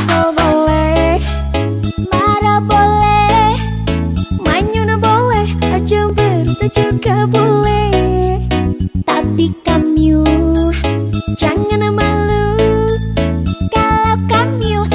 Kesel boleh, marah boleh, manyun boleh, cemberut juga boleh. Tapi kamu jangan malu kalau kamu